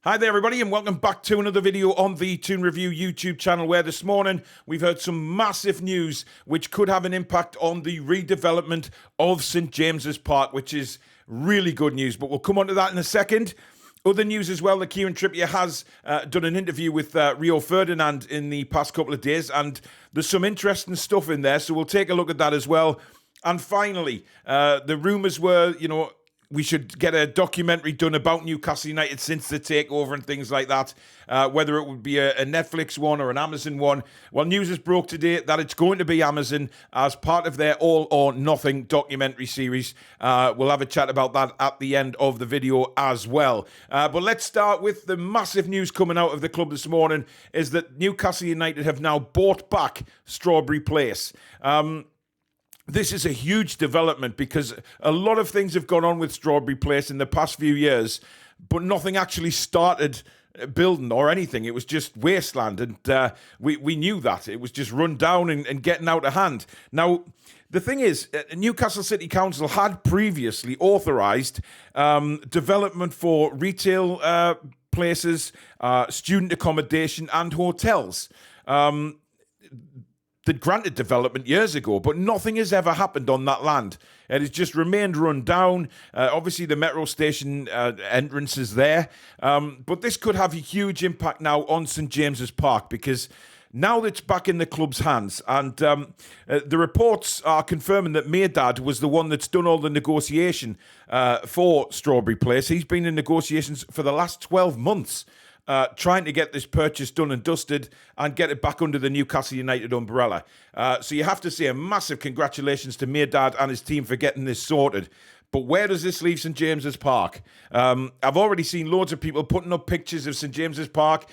Hi there everybody and welcome back to another video on the Toon Review YouTube channel, where this morning we've heard some massive news which could have an impact on the redevelopment of St James's Park, which is really good news, but we'll come on to that in a second. Other news as well, that Kieran Trippier has done an interview with Rio Ferdinand in the past couple of days, and there's some interesting stuff in there, so we'll take a look at that as well. And finally, the rumours were, we should get a documentary done about Newcastle United since the takeover and things like that, whether it would be a Netflix one or an Amazon one. Well, news has broke today that it's going to be Amazon as part of their All or Nothing documentary series. We'll have a chat about that at the end of the video as well. But let's start with the massive news coming out of the club this morning, is that Newcastle United have now bought back Strawberry Place. This is a huge development because a lot of things have gone on with Strawberry Place in the past few years, but nothing actually started building or anything. It was just wasteland, and we knew that. It was just run down and getting out of hand. Now, the thing is, Newcastle City Council had previously authorised development for retail places, student accommodation and hotels. They'd granted development years ago, but nothing has ever happened on that land. It has just remained run down. Obviously, the metro station entrance is there. But this could have a huge impact now on St James's Park, because now that it's back in the club's hands, and the reports are confirming that Mairdad was the one that's done all the negotiation for Strawberry Place. He's been in negotiations for the last 12 months. Trying to get this purchase done and dusted and get it back under the Newcastle United umbrella. So you have to say a massive congratulations to Mairdad and his team for getting this sorted. But where does this leave St James's Park? I've already seen loads of people putting up pictures of St James's Park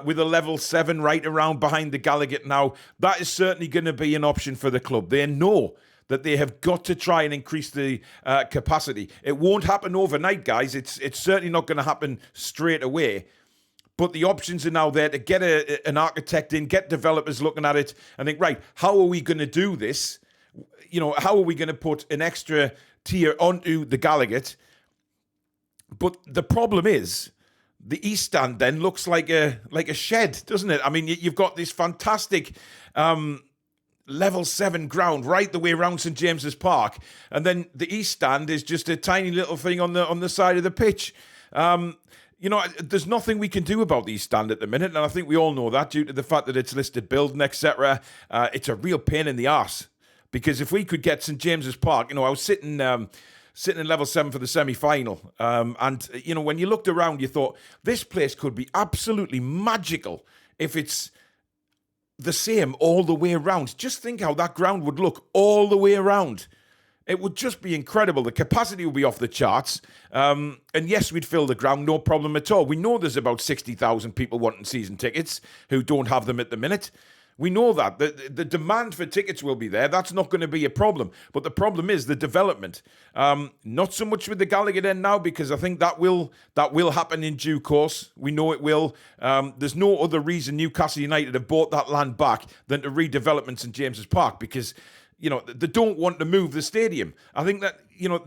with a level 7 right around behind the Gallowgate now. That is certainly going to be an option for the club. They know that they have got to try and increase the capacity. It won't happen overnight, guys. It's certainly not going to happen straight away. But the options are now there to get an architect in, get developers looking at it and think, right, how are we going to do this? How are we going to put an extra tier onto the Gallowgate? But the problem is, the East Stand then looks like a shed, doesn't it? I mean, you've got this fantastic level 7 ground right the way around St James's Park, and then the East Stand is just a tiny little thing on the side of the pitch. There's nothing we can do about the East Stand at the minute, and I think we all know that due to the fact that it's listed building, etc. It's a real pain in the arse, because if we could get St James's Park, I was sitting in level 7 for the semi-final, and when you looked around, you thought this place could be absolutely magical if it's the same all the way around. Just think how that ground would look all the way around. It would just be incredible. The capacity would be off the charts. And yes, we'd fill the ground, no problem at all. We know there's about 60,000 people wanting season tickets who don't have them at the minute. We know that. The demand for tickets will be there. That's not going to be a problem. But the problem is the development. Not so much with the Gallowgate End now, because I think that will happen in due course. We know it will. There's no other reason Newcastle United have bought that land back than to redevelop St James's Park, because they don't want to move the stadium. I think that,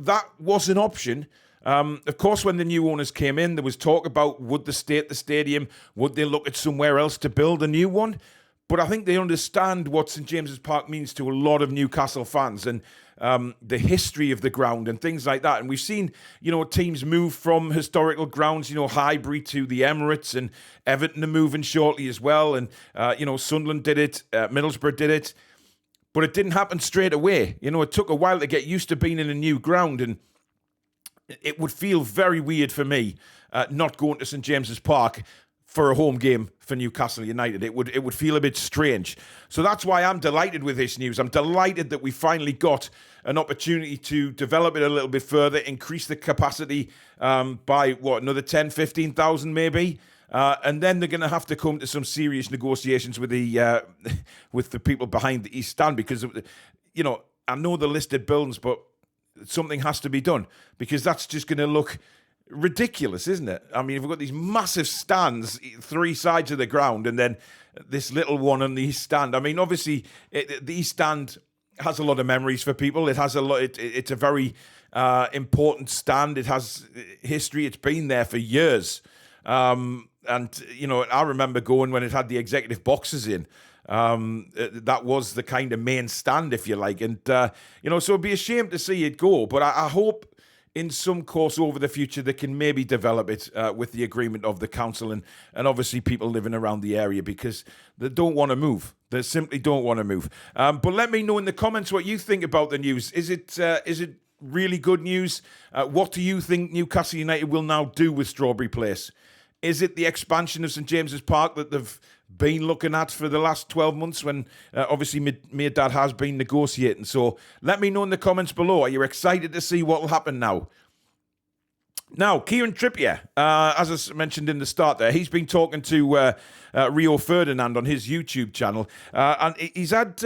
that was an option. Of course, when the new owners came in, there was talk about would they stay at the stadium? Would they look at somewhere else to build a new one? But I think they understand what St James's Park means to a lot of Newcastle fans, and the history of the ground and things like that. And we've seen, teams move from historical grounds, Highbury to the Emirates, and Everton are moving shortly as well. And, Sunderland did it, Middlesbrough did it. But it didn't happen straight away. It took a while to get used to being in a new ground, and it would feel very weird for me not going to St James's Park for a home game for Newcastle United. It would feel a bit strange. So that's why I'm delighted with this news. I'm delighted that we finally got an opportunity to develop it a little bit further, increase the capacity by, another 10, 15,000 maybe? And then they're going to have to come to some serious negotiations with the people behind the East Stand, because, I know the listed buildings, but something has to be done, because that's just going to look ridiculous, isn't it? I mean, we've got these massive stands, 3 sides of the ground, and then this little one on the East Stand. I mean, obviously, the East Stand has a lot of memories for people. It has a lot. It's a very important stand. It has history. It's been there for years. And, I remember going when it had the executive boxes in. That was the kind of main stand, if you like. And, so it'd be a shame to see it go. But I hope in some course over the future they can maybe develop it with the agreement of the council and obviously people living around the area, because they don't want to move. They simply don't want to move. But let me know in the comments what you think about the news. Is it really good news? What do you think Newcastle United will now do with Strawberry Place? Is it the expansion of St James's Park that they've been looking at for the last 12 months when obviously my dad has been negotiating? So let me know in the comments below. Are you excited to see what will happen now? Now, Kieran Trippier, as I mentioned in the start there, he's been talking to Rio Ferdinand on his YouTube channel, and he's had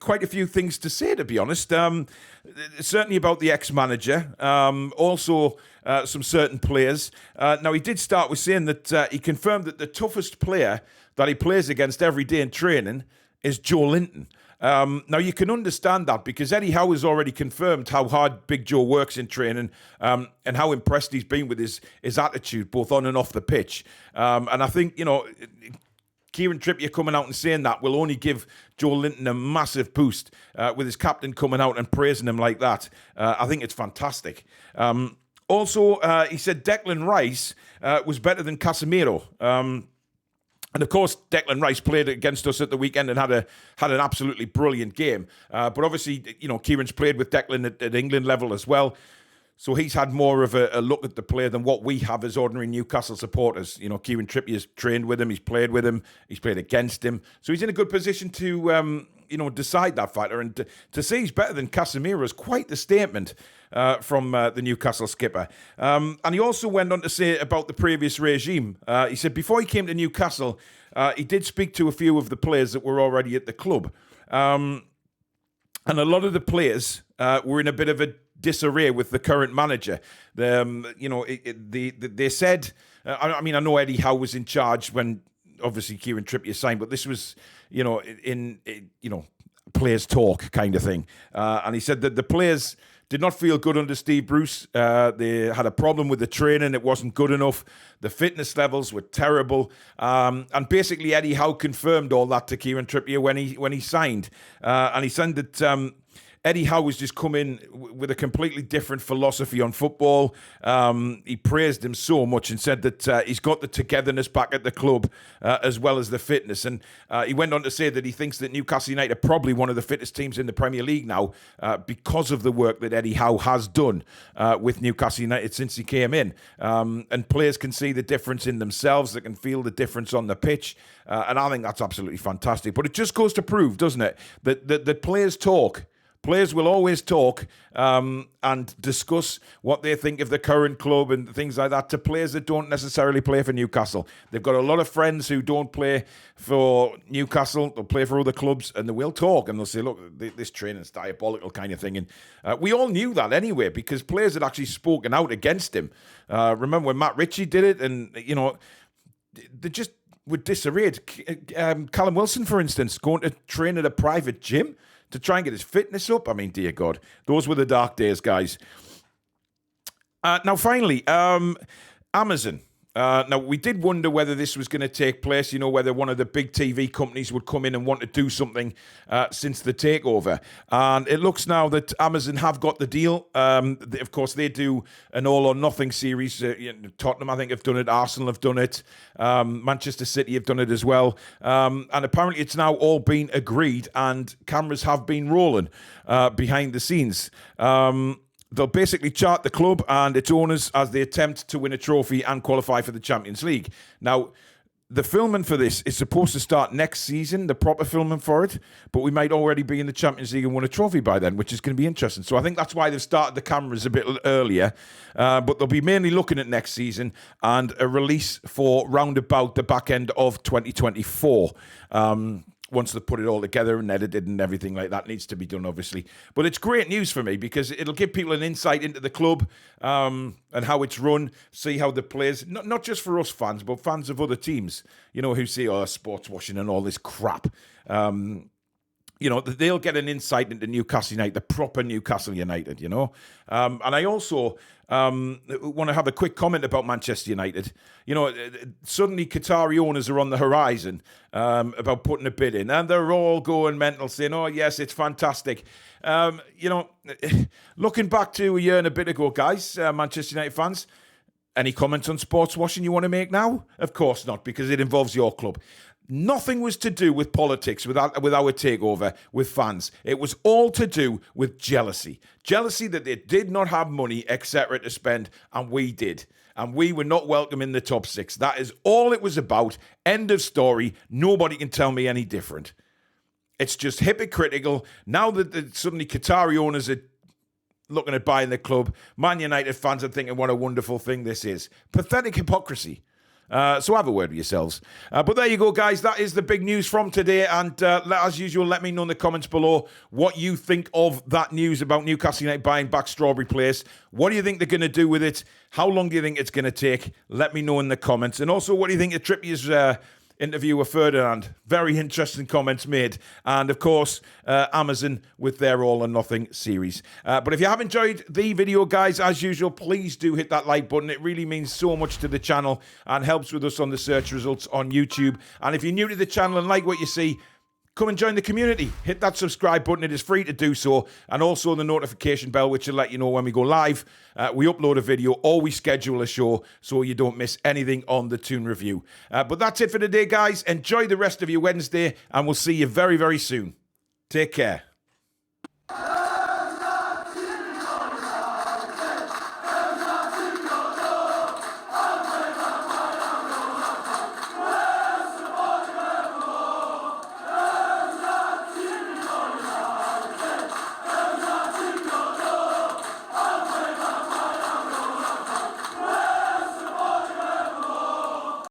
quite a few things to say, to be honest. Certainly about the ex-manager, also some certain players. Now, he did start with saying that he confirmed that the toughest player that he plays against every day in training is Joe Linton. Now, you can understand that because Eddie Howe has already confirmed how hard Big Joe works in training and how impressed he's been with his attitude, both on and off the pitch. And I think, Kieran Trippier coming out and saying that will only give Joe Linton a massive boost with his captain coming out and praising him like that. I think it's fantastic. Also, he said Declan Rice was better than Casemiro. And of course, Declan Rice played against us at the weekend and had an absolutely brilliant game. But obviously, Kieran's played with Declan at England level as well. So he's had more of a look at the player than what we have as ordinary Newcastle supporters. Kieran Trippier's trained with him, he's played with him, he's played against him. So he's in a good position to, decide that factor. And to say he's better than Casemiro is quite the statement from the Newcastle skipper. And he also went on to say about the previous regime. He said before he came to Newcastle, he did speak to a few of the players that were already at the club. And a lot of the players were in a bit of a disarray with the current manager. They said, I know Eddie Howe was in charge when obviously Kieran Trippier signed, but this was, in players talk kind of thing. And he said that the players did not feel good under Steve Bruce. They had a problem with the training. It wasn't good enough. The fitness levels were terrible. And basically Eddie Howe confirmed all that to Kieran Trippier when he signed. And he said that Eddie Howe has just come in with a completely different philosophy on football. He praised him so much and said that he's got the togetherness back at the club as well as the fitness. And he went on to say that he thinks that Newcastle United are probably one of the fittest teams in the Premier League now because of the work that Eddie Howe has done with Newcastle United since he came in. And players can see the difference in themselves. They can feel the difference on the pitch. And I think that's absolutely fantastic. But it just goes to prove, doesn't it, that players talk. Players will always talk and discuss what they think of the current club and things like that to players that don't necessarily play for Newcastle. They've got a lot of friends who don't play for Newcastle, they'll play for other clubs, and they will talk and they'll say, look, this training's diabolical kind of thing. And we all knew that anyway because players had actually spoken out against him. Remember when Matt Ritchie did it and, they just were disarrayed. Callum Wilson, for instance, going to train at a private gym to try and get his fitness up. I mean, dear God, those were the dark days, guys. Now, finally, Amazon. Now, we did wonder whether this was going to take place, whether one of the big TV companies would come in and want to do something since the takeover. And it looks now that Amazon have got the deal. Of course, they do an all-or-nothing series. Tottenham, I think, have done it. Arsenal have done it. Manchester City have done it as well. And apparently it's now all been agreed and cameras have been rolling behind the scenes. They'll basically chart the club and its owners as they attempt to win a trophy and qualify for the Champions League. Now, the filming for this is supposed to start next season, the proper filming for it, but we might already be in the Champions League and win a trophy by then, which is going to be interesting. So I think that's why they've started the cameras a bit earlier, but they'll be mainly looking at next season and a release for round about the back end of 2024. Once they've put it all together and edited and everything like that needs to be done, obviously. But it's great news for me because it'll give people an insight into the club and how it's run, see how the players, not just for us fans, but fans of other teams, who say, sports washing and all this crap. you know, they'll get an insight into Newcastle United, the proper Newcastle United, you know. And I also want to have a quick comment about Manchester United. You know, suddenly Qatari owners are on the horizon about putting a bid in, and they're all going mental, saying, oh, yes, it's fantastic. You know, looking back to a year and a bit ago, guys, Manchester United fans, any comments on sports washing you want to make now? Of course not, because it involves your club. Nothing was to do with politics, with our takeover, with fans. It was all to do with jealousy. Jealousy that they did not have money, etc., to spend, and we did. And we were not welcome in the top 6. That is all it was about. End of story. Nobody can tell me any different. It's just hypocritical. Now that suddenly Qatari owners are looking at buying the club, Man United fans are thinking what a wonderful thing this is. Pathetic hypocrisy. So have a word with yourselves. But there you go, guys. That is the big news from today. And as usual, let me know in the comments below what you think of that news about Newcastle United buying back Strawberry Place. What do you think they're going to do with it? How long do you think it's going to take? Let me know in the comments. And also, what do you think of Trippier's interview with Ferdinand? Very interesting comments made. And of course, Amazon with their All or Nothing series. But if you have enjoyed the video, guys, as usual, please do hit that like button. It really means so much to the channel and helps with us on the search results on YouTube. And if you're new to the channel and like what you see, come and join the community. Hit that subscribe button. It is free to do so. And also the notification bell, which will let you know when we go live. We upload a video or we schedule a show so you don't miss anything on the Toon Review. But that's it for today, guys. Enjoy the rest of your Wednesday, and we'll see you very, very soon. Take care.